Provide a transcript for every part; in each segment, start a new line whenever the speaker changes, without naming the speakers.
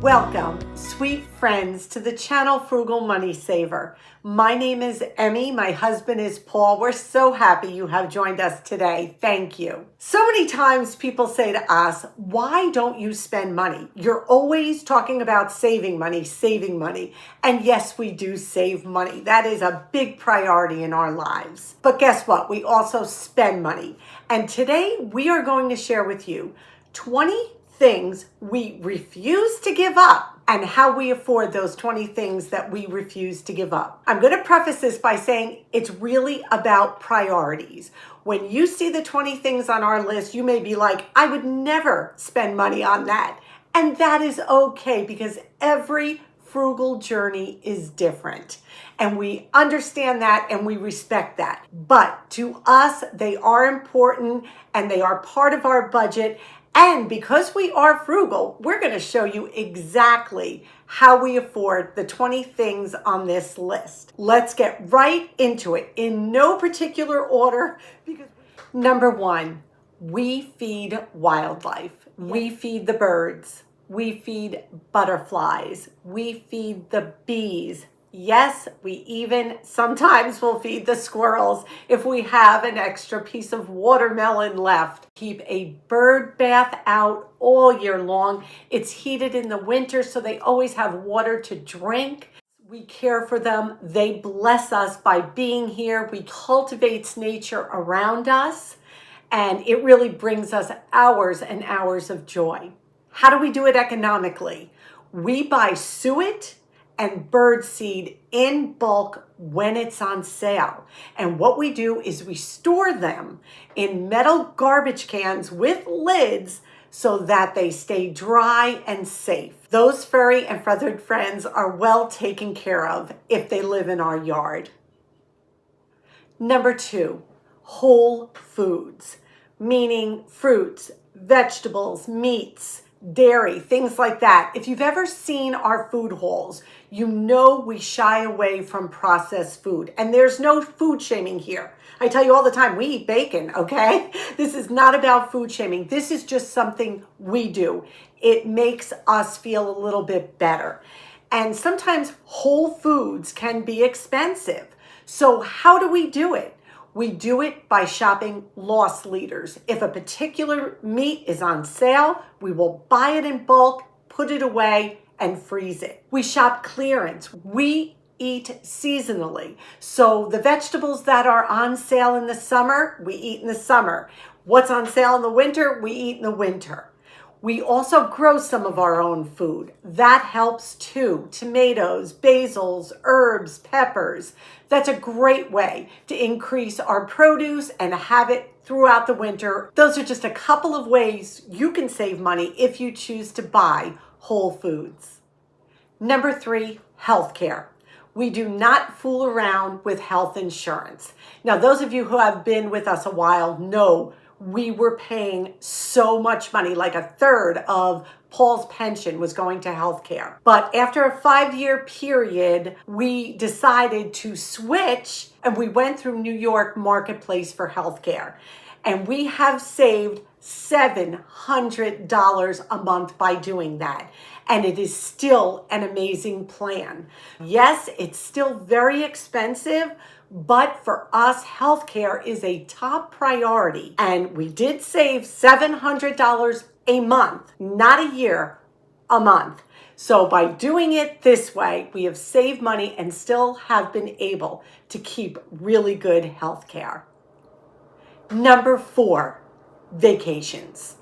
Welcome, sweet friends, to the channel Frugal Money Saver. My name is Emmy. My husband is Paul. We're so happy you have joined us today. Thank you. So many times people say to us, why don't you spend money? You're always talking about saving money, saving money. And yes, we do save money. That is a big priority in our lives. But guess what? We also spend money. And today we are going to share with you 20 things we refuse to give up and how we afford those 20 things that we refuse to give up. I'm going to preface this by saying it's really about priorities. When you see the 20 things on our list, you may be like, I would never spend money on that. And that is okay because every frugal journey is different. And we understand that and we respect that. But to us, they are important and they are part of our budget. And because we are frugal, we're going to show you exactly how we afford the 20 things on this list. Let's get right into it in no particular order. Because number one, we feed wildlife. We feed the birds. We feed butterflies. We feed the bees. Yes, we even sometimes will feed the squirrels if we have an extra piece of watermelon left. Keep a bird bath out all year long. It's heated in the winter, so they always have water to drink. We care for them. They bless us by being here. We cultivate nature around us, and it really brings us hours and hours of joy. How do we do it economically? We buy suet and bird seed in bulk when it's on sale. And what we do is we store them in metal garbage cans with lids so that they stay dry and safe. Those furry and feathered friends are well taken care of if they live in our yard. Number two, whole foods, meaning fruits, vegetables, meats, dairy, things like that. If you've ever seen our food hauls, you know we shy away from processed food. And there's no food shaming here. I tell you all the time, we eat bacon, okay? This is not about food shaming. This is just something we do. It makes us feel a little bit better. And sometimes whole foods can be expensive. So how do we do it? We do it by shopping loss leaders. If a particular meat is on sale, we will buy it in bulk, put it away, and freeze it. We shop clearance. We eat seasonally. So the vegetables that are on sale in the summer, we eat in the summer. What's on sale in the winter, we eat in the winter. We also grow some of our own food. That helps too. Tomatoes, basils, herbs, peppers. That's a great way to increase our produce and have it throughout the winter. Those are just a couple of ways you can save money if you choose to buy whole foods. Number three, healthcare. We do not fool around with health insurance. Now, those of you who have been with us a while know we were paying so much money, like a third of Paul's pension was going to healthcare. But after a 5-year period, we decided to switch and we went through New York Marketplace for healthcare. And we have saved $700 a month by doing that. And it is still an amazing plan. Yes, it's still very expensive, but for us, healthcare is a top priority. And we did save $700 a month, not a year, a month. So by doing it this way, we have saved money and still have been able to keep really good healthcare. Number four, vacations.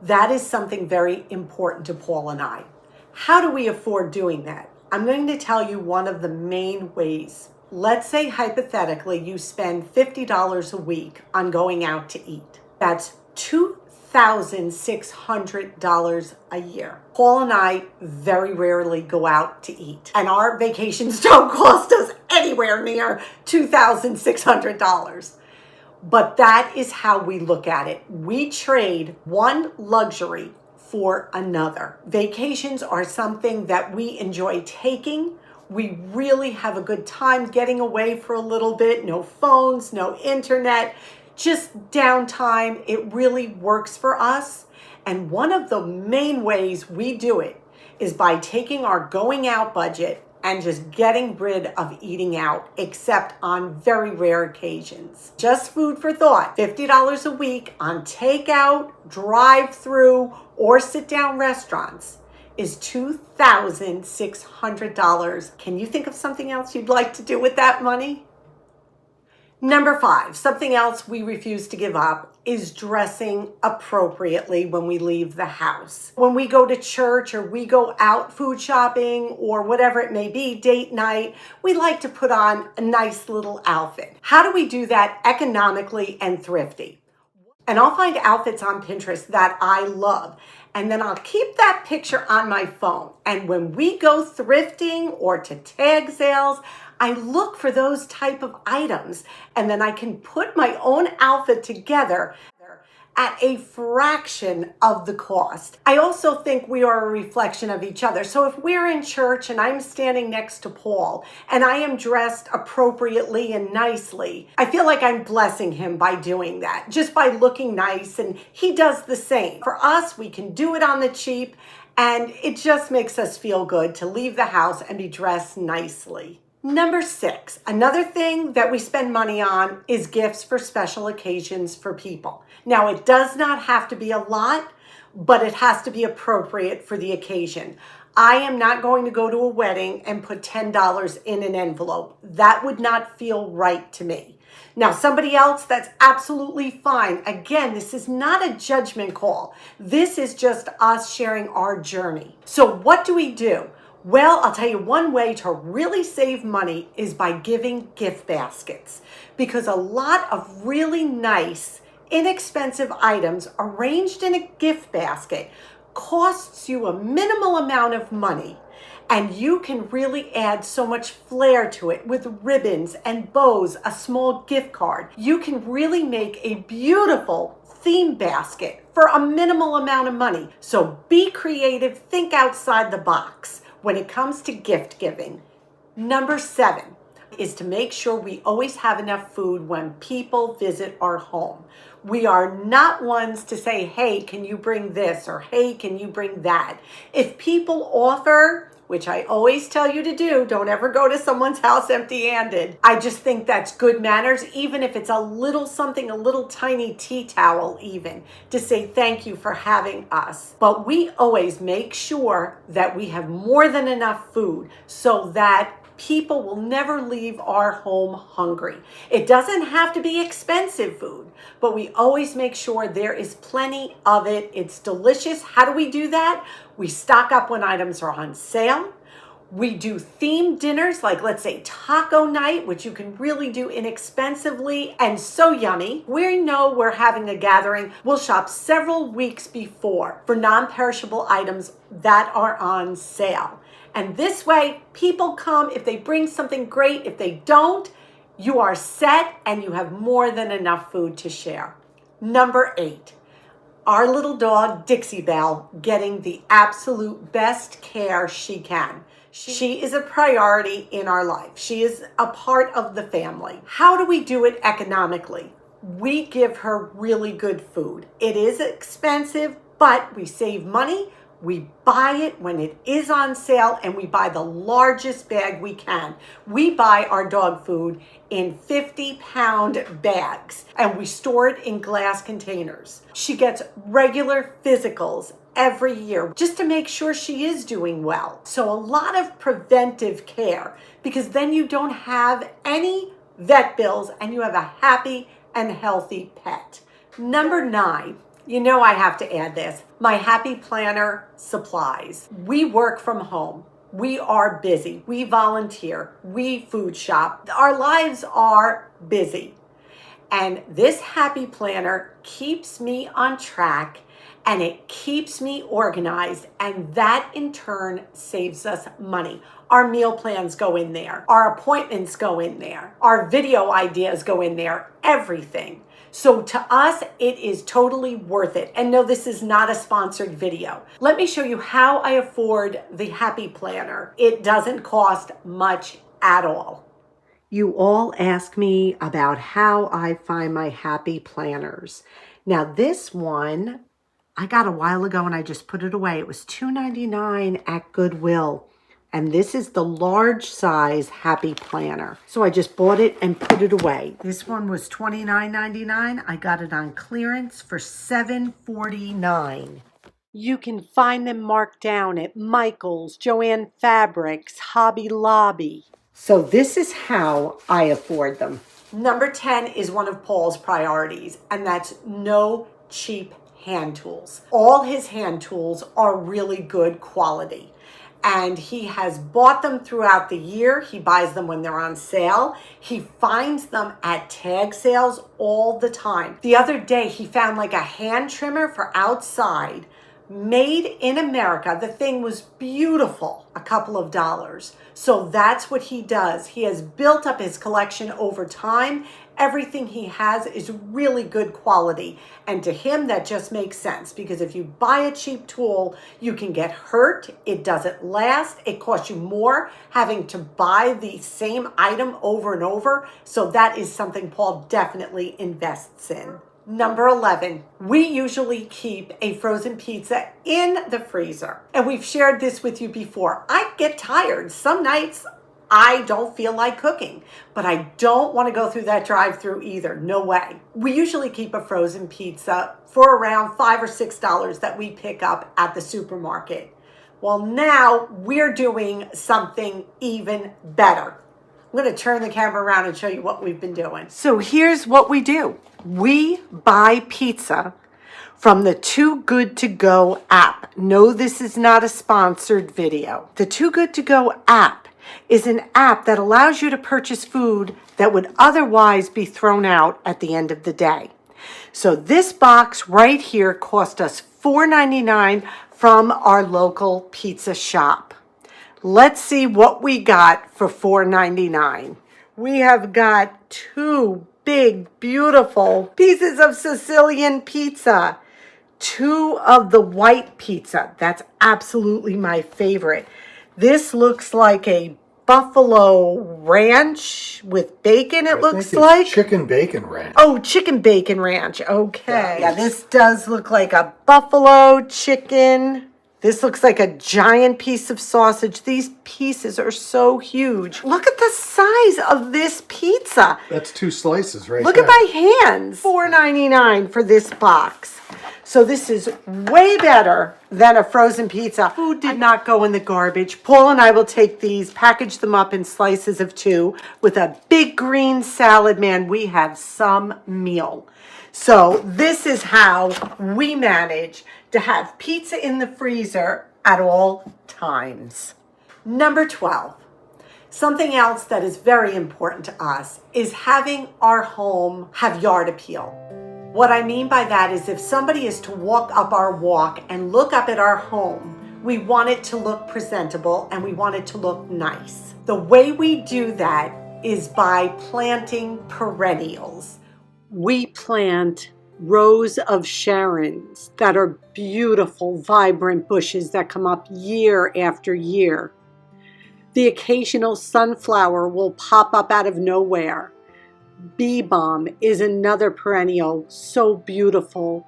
That is something very important to Paul and I. How do we afford doing that? I'm going to tell you one of the main ways. Let's say hypothetically you spend $50 a week on going out to eat. That's $2,600 a year. Paul and I very rarely go out to eat, and our vacations don't cost us anywhere near $2,600. But that is how we look at it. We trade one luxury for another. Vacations are something that we enjoy taking. We really have a good time getting away for a little bit. No phones, no internet, just downtime. It really works for us. And one of the main ways we do it is by taking our going out budget and just getting rid of eating out, except on very rare occasions. Just food for thought. $50 a week on takeout, drive-through, or sit-down restaurants is $2,600. Can you think of something else you'd like to do with that money? Number 5, something else we refuse to give up is dressing appropriately when we leave the house. When we go to church or we go out food shopping or whatever it may be, date night, we like to put on a nice little outfit. How do we do that economically and thrifty? And I'll find outfits on Pinterest that I love. And then I'll keep that picture on my phone. And when we go thrifting or to tag sales, I look for those type of items. And then I can put my own outfit together at a fraction of the cost. I also think we are a reflection of each other. So if we're in church and I'm standing next to Paul and I am dressed appropriately and nicely, I feel like I'm blessing him by doing that, just by looking nice, and he does the same. For us, we can do it on the cheap, and it just makes us feel good to leave the house and be dressed nicely. Number 6, another thing that we spend money on is gifts for special occasions for people. Now, it does not have to be a lot, but it has to be appropriate for the occasion. I am not going to go to a wedding and put $10 in an envelope. That would not feel right to me. Now, somebody else, that's absolutely fine. Again, this is not a judgment call. This is just us sharing our journey. So what do we do? Well, I'll tell you, one way to really save money is by giving gift baskets, because a lot of really nice, inexpensive items arranged in a gift basket costs you a minimal amount of money, and you can really add so much flair to it with ribbons and bows, a small gift card. You can really make a beautiful theme basket for a minimal amount of money. So be creative, think outside the box when it comes to gift giving. Number 7 is to make sure we always have enough food when people visit our home. We are not ones to say, hey, can you bring this? Or hey, can you bring that? If people offer, which I always tell you to do, don't ever go to someone's house empty-handed. I just think that's good manners, even if it's a little something, a little tiny tea towel even, to say thank you for having us. But we always make sure that we have more than enough food so that people will never leave our home hungry. It doesn't have to be expensive food, but we always make sure there is plenty of it. It's delicious. How do we do that? We stock up when items are on sale. We do themed dinners, like let's say taco night, which you can really do inexpensively and so yummy. We know we're having a gathering. We'll shop several weeks before for non-perishable items that are on sale. And this way, people come. If they bring something great, if they don't, you are set and you have more than enough food to share. Number 8, our little dog, Dixie Belle, getting the absolute best care she can. She is a priority in our life. She is a part of the family. How do we do it economically? We give her really good food. It is expensive, but we save money. We buy it when it is on sale, and we buy the largest bag we can. We buy our dog food in 50-pound bags, and we store it in glass containers. She gets regular physicals every year just to make sure she is doing well. So a lot of preventive care, because then you don't have any vet bills and you have a happy and healthy pet. Number 9. You know I have to add this. My Happy Planner supplies. We work from home. We are busy. We volunteer. We food shop. Our lives are busy. And this Happy Planner keeps me on track, and it keeps me organized, and that in turn saves us money. Our meal plans go in there. Our appointments go in there. Our video ideas go in there. Everything. So to us, it is totally worth it. And no, this is not a sponsored video. Let me show you how I afford the Happy Planner. It doesn't cost much at all. You all ask me about how I find my Happy Planners. Now this one I got a while ago and I just put it away. It was $2.99 at Goodwill. And this is the large size Happy Planner. So I just bought it and put it away. This one was $29.99. I got it on clearance for $7.49. You can find them marked down at Michael's, Joann Fabrics, Hobby Lobby. So this is how I afford them. Number 10 is one of Paul's priorities, and that's no cheap hand tools. All his hand tools are really good quality. And he has bought them throughout the year. He buys them when they're on sale. He finds them at tag sales all the time. The other day, he found like a hand trimmer for outside, made in America. The thing was beautiful, a couple of dollars. So that's what he does. He has built up his collection over time. Everything he has is really good quality. And to him, that just makes sense, because if you buy a cheap tool, you can get hurt. It doesn't last. It costs you more having to buy the same item over and over. So that is something Paul definitely invests in. Number 11, we usually keep a frozen pizza in the freezer. And we've shared this with you before. I get tired. Some nights I don't feel like cooking, but I don't want to go through that drive-through either. No way. We usually keep a frozen pizza for around $5 or $6 that we pick up at the supermarket. Well, now we're doing something even better. I'm going to turn the camera around and show you what we've been doing. So here's what we do. We buy pizza from the Too Good To Go app. No, this is not a sponsored video. The Too Good To Go app is an app that allows you to purchase food that would otherwise be thrown out at the end of the day. So this box right here cost us $4.99 from our local pizza shop. Let's see what we got for $4.99. We have got 2 big, beautiful pieces of Sicilian pizza. 2 of the white pizza. That's absolutely my favorite. This looks like a buffalo ranch with bacon, it looks like.
Chicken bacon ranch.
Oh, chicken bacon ranch. Okay. Yeah, this does look like a buffalo chicken. This looks like a giant piece of sausage. These pieces are so huge. Look at the size of this pizza.
That's 2 slices right
Look
there.
at my hands. $4.99 for this box. So this is way better than a frozen pizza. Food did not go in the garbage. Paul and I will take these, package them up in slices of 2 with a big green salad. Man, we have some meal. So this is how we manage to have pizza in the freezer at all times. Number 12. Something else that is very important to us is having our home have yard appeal. What I mean by that is if somebody is to walk up our walk and look up at our home, we want it to look presentable and we want it to look nice. The way we do that is by planting perennials. We plant rows of Sharons that are beautiful, vibrant bushes that come up year after year. The occasional sunflower will pop up out of nowhere. Bee balm is another perennial, so beautiful.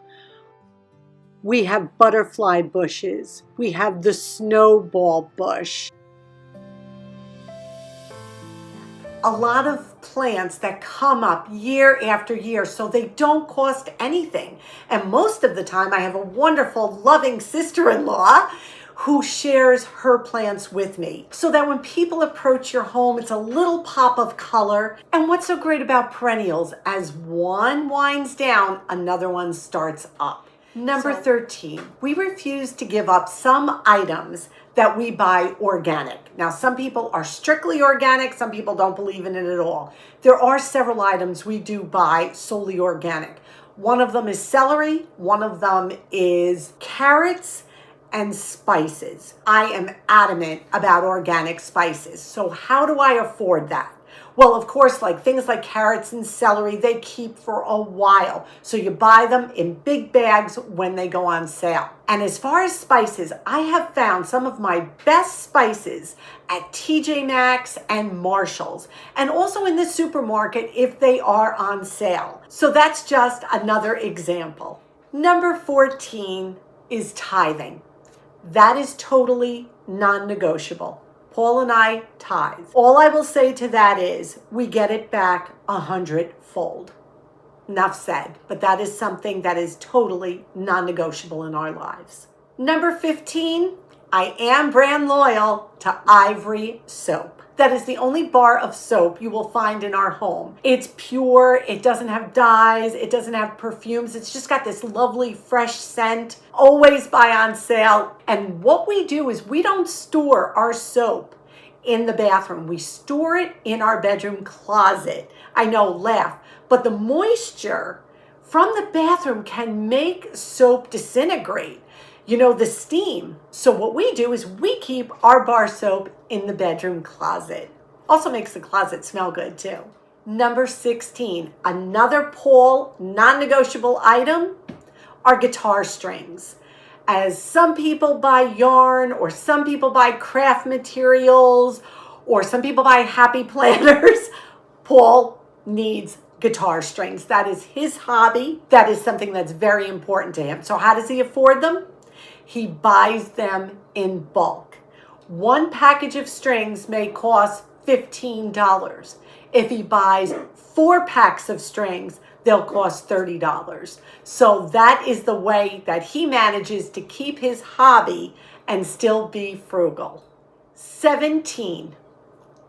We have butterfly bushes. We have the snowball bush. A lot of plants that come up year after year, so they don't cost anything. And most of the time I have a wonderful, loving sister-in-law who shares her plants with me, so that when people approach your home, it's a little pop of color. And what's so great about perennials, as one winds down, another one starts up. Number 13, we refuse to give up some items that we buy organic. Now, some people are strictly organic, some people don't believe in it at all. There are several items we do buy solely organic. One of them is celery, one of them is carrots, and spices. I am adamant about organic spices. So how do I afford that? Well, of course, like things like carrots and celery, they keep for a while. So you buy them in big bags when they go on sale. And as far as spices, I have found some of my best spices at TJ Maxx and Marshall's, and also in the supermarket if they are on sale. So that's just another example. Number 14 is tithing. That is totally non-negotiable. Paul and I tithe. All I will say to that is we get it back 100-fold. Enough said, but that is something that is totally non-negotiable in our lives. Number 15, I am brand loyal to Ivory soap. That is the only bar of soap you will find in our home. It's pure, it doesn't have dyes, it doesn't have perfumes, it's just got this lovely fresh scent, always buy on sale. And what we do is we don't store our soap in the bathroom, we store it in our bedroom closet. I know, laugh, but the moisture from the bathroom can make soap disintegrate. You know, the steam. So what we do is we keep our bar soap in the bedroom closet. Also makes the closet smell good too. Number 16, another Paul non-negotiable item are guitar strings. As some people buy yarn, or some people buy craft materials, or some people buy happy planners, Paul needs guitar strings. That is his hobby. That is something that's very important to him. So how does he afford them? He buys them in bulk. One package of strings may cost $15. If he buys 4 packs of strings, they'll cost $30. So that is the way that he manages to keep his hobby and still be frugal. 17,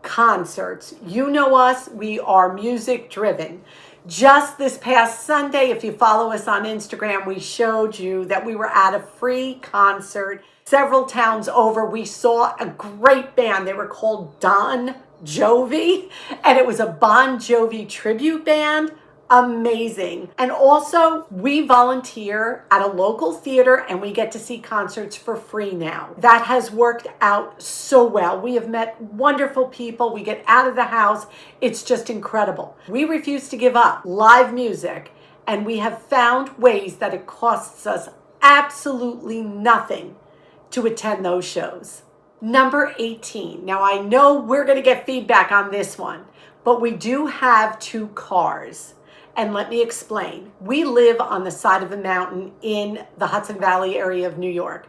concerts. You know us, we are music driven. Just this past Sunday, if you follow us on Instagram, we showed you that we were at a free concert several towns over. We saw a great band. They were called Bon Jovi, and it was a Bon Jovi tribute band. Amazing. And also, we volunteer at a local theater and we get to see concerts for free now. That has worked out so well. We have met wonderful people. We get out of the house. It's just incredible. We refuse to give up live music, and we have found ways that it costs us absolutely nothing to attend those shows. Number 18. Now, I know we're going to get feedback on this one, but we do have 2 cars. And let me explain. We live on the side of a mountain in the Hudson Valley area of New York.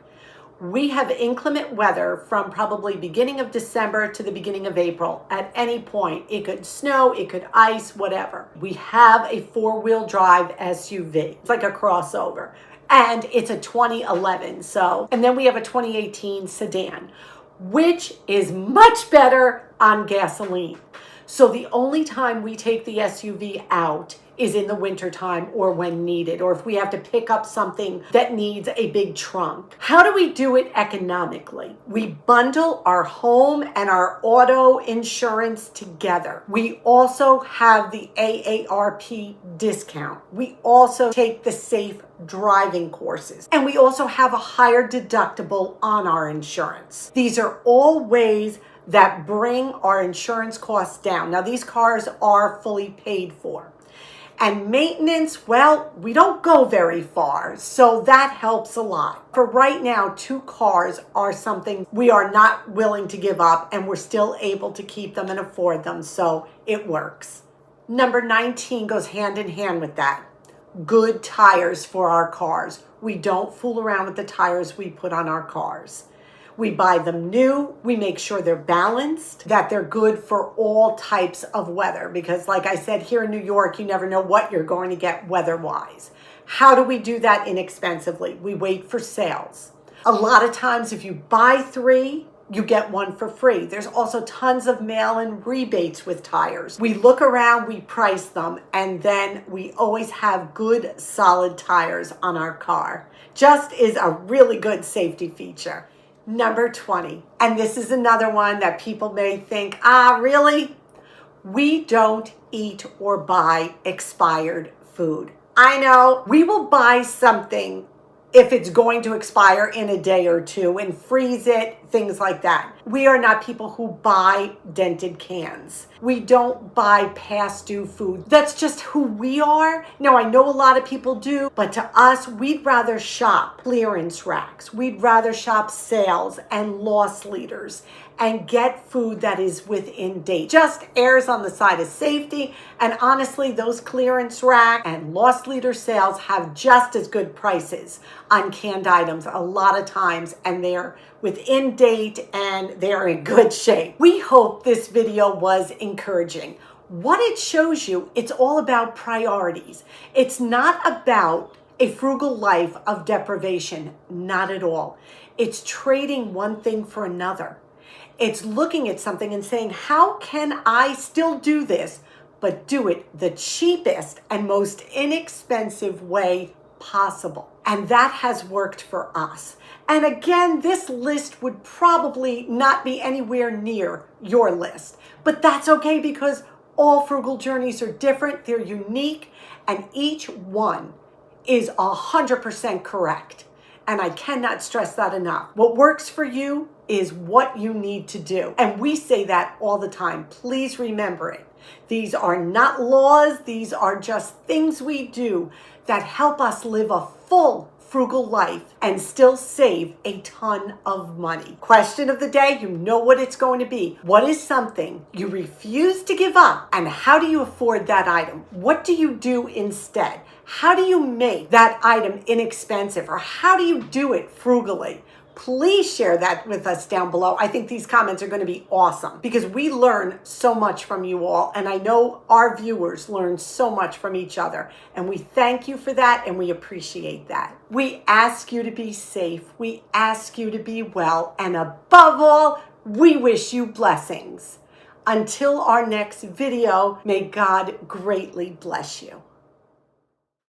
We have inclement weather from probably beginning of December to the beginning of April. At any point, it could snow, it could ice, whatever. We have a 4-wheel drive SUV. It's like a crossover. And it's a 2011. And then we have a 2018 sedan, which is much better on gasoline. So the only time we take the SUV out is in the wintertime or when needed, or if we have to pick up something that needs a big trunk. How do we do it economically? We bundle our home and our auto insurance together. We also have the AARP discount. We also take the safe driving courses, and we also have a higher deductible on our insurance. These are all ways that bring our insurance costs down. Now, these cars are fully paid for. And maintenance, well, we don't go very far, so that helps a lot. For right now, 2 cars are something we are not willing to give up, and we're still able to keep them and afford them, so it works. Number 19 goes hand in hand with that. Good tires for our cars. We don't fool around with the tires we put on our cars. We buy them new, we make sure they're balanced, that they're good for all types of weather. Because like I said, here in New York, you never know what you're going to get weather-wise. How do we do that inexpensively? We wait for sales. A lot of times, if you buy 3, you get 1 for free. There's also tons of mail-in rebates with tires. We look around, we price them, and then we always have good, solid tires on our car. Just is a really good safety feature. Number 20, and this is another one that people may think, really? We don't eat or buy expired food. I know, we will buy something if it's going to expire in a day or 2 and freeze it, things like that. We are not people who buy dented cans. We don't buy past due food. That's just who we are. Now, I know a lot of people do, but to us, we'd rather shop clearance racks. We'd rather shop sales and loss leaders and get food that is within date. Just errs on the side of safety. And honestly, those clearance rack and loss leader sales have just as good prices on canned items a lot of times, and they're within date and they're in good shape. We hope this video was encouraging. What it shows you, it's all about priorities. It's not about a frugal life of deprivation, not at all. It's trading one thing for another. It's looking at something and saying, how can I still do this, but do it the cheapest and most inexpensive way possible? And that has worked for us. And again, this list would probably not be anywhere near your list, but that's okay because all frugal journeys are different, they're unique, and each one is 100% correct. And I cannot stress that enough. What works for you is what you need to do. And we say that all the time. Please remember it. These are not laws. These are just things we do that help us live a full frugal life and still save a ton of money. Question of the day, you know what it's going to be. What is something you refuse to give up, and how do you afford that item? What do you do instead? How do you make that item inexpensive, or how do you do it frugally? Please share that with us down below. I think these comments are going to be awesome because we learn so much from you all. And I know our viewers learn so much from each other. And we thank you for that and we appreciate that. We ask you to be safe. We ask you to be well. And above all, we wish you blessings. Until our next video, may God greatly bless you.